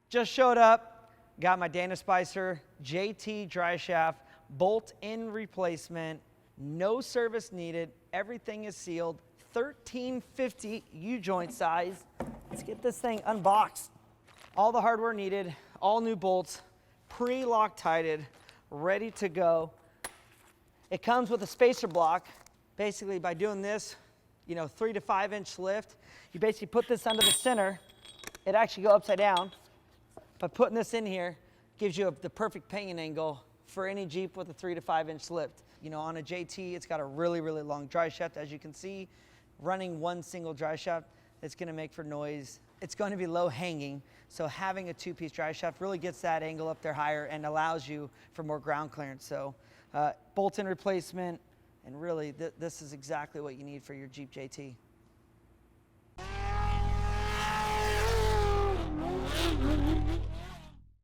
Just showed up, got my Dana Spicer JT Driveshaft bolt-in replacement, no service needed, everything is sealed, 1350 U-joint size. Let's get this thing unboxed. All the hardware needed, all new bolts, pre-Loctited, ready to go. It comes with a spacer block. Basically, by doing this, 3 to 5 inch lift, you basically put this under the center. It actually go upside down. But putting this in here gives you the perfect pinion angle for any Jeep with a 3 to 5 inch lift. On a JT, it's got a really, really long drive shaft. As you can see, running one single drive shaft, it's gonna make for noise. It's going to be low hanging, so having a two-piece drive shaft really gets that angle up there higher and allows you for more ground clearance. So bolt-in replacement, and really this is exactly what you need for your Jeep JT.